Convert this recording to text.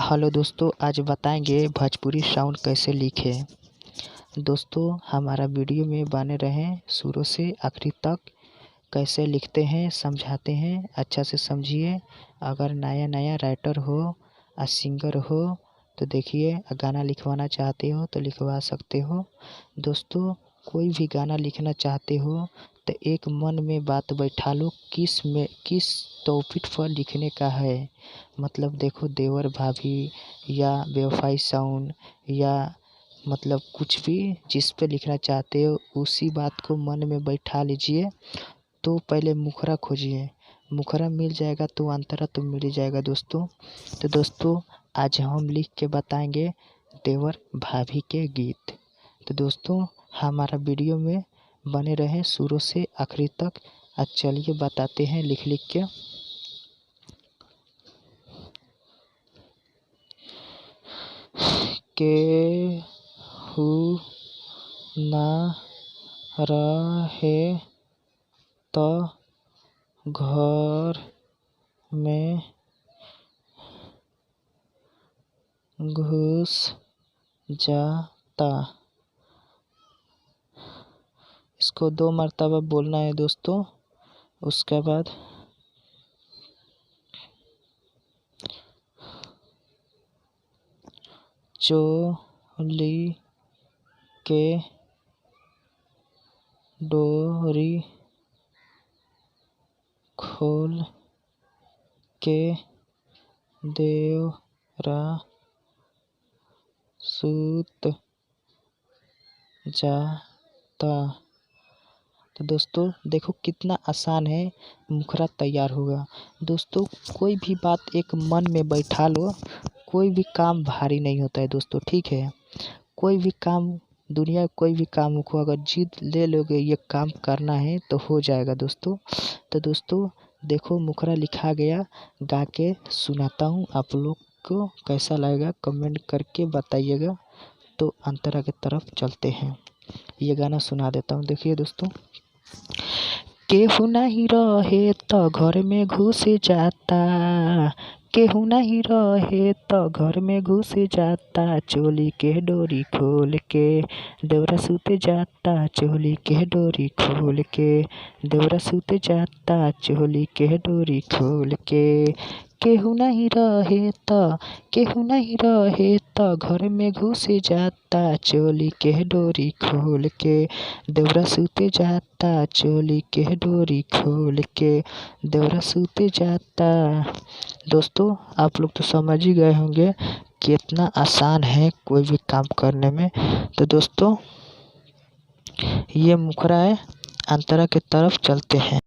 Hello दोस्तों, आज बताएंगे भोजपुरी साउंड कैसे लिखे। दोस्तों हमारा वीडियो में बने रहें शुरू से आखिरी तक। कैसे लिखते हैं समझाते हैं, अच्छा से समझिए। अगर नया राइटर हो या सिंगर हो तो देखिए, गाना लिखवाना चाहते हो तो लिखवा सकते हो। दोस्तों कोई भी गाना लिखना चाहते हो तो एक मन में बात बैठा लो, किस टॉपिक पर लिखने का है। मतलब देखो, देवर भाभी या बेवफाई साउंड या मतलब कुछ भी जिस पे लिखना चाहते हो उसी बात को मन में बैठा लीजिए। तो पहले मुखरा खोजिए, मुखरा मिल जाएगा तो अंतरा तो मिल ही जाएगा दोस्तों। तो दोस्तों आज हम लिख के बताएंगे देवर भाभी के गीत। तो दोस्तों हमारा वीडियो में बने रहें शुरू से आखिरी तक। आज चलिए बताते हैं लिख के। केहू ना रहे तो घर में घुस जाता। इसको 2 मरतबा बोलना है दोस्तों। उसके बाद चोली के डोरी खोल के देवरा सूत जाता। तो दोस्तों देखो कितना आसान है, मुखरा तैयार होगा। दोस्तों कोई भी बात एक मन में बैठा लो, कोई भी काम भारी नहीं होता है दोस्तों, ठीक है। कोई भी काम दुनिया में कोई भी काम को अगर जिद ले लोगे ये काम करना है तो हो जाएगा दोस्तों। तो दोस्तों देखो मुखरा लिखा गया, गा के सुनाता हूँ, आप लोग को कैसा लगेगा कमेंट करके बताइएगा। तो अंतरा की तरफ चलते हैं, ये गाना सुना देता हूँ। देखिए दोस्तों, केहू नहीं रहे तो घर में घुस जाता, केहू नहीं रहे तो घर में घुस जाता। चोली के डोरी खोल के देवरा सूते जाता, चोली के डोरी खोल के देवरा सूते जाता, चोली के डोरी खोल के। केहू नहीं रहे तो घर में घुस जाता, चोली के डोरी खोल के देवरा सूते जाता, चोली के डोरी खोल के देवरा सूते जाता। दोस्तों आप लोग तो समझ ही गए होंगे कितना आसान है कोई भी काम करने में। तो दोस्तों ये मुखरा है, अंतरा की तरफ चलते हैं।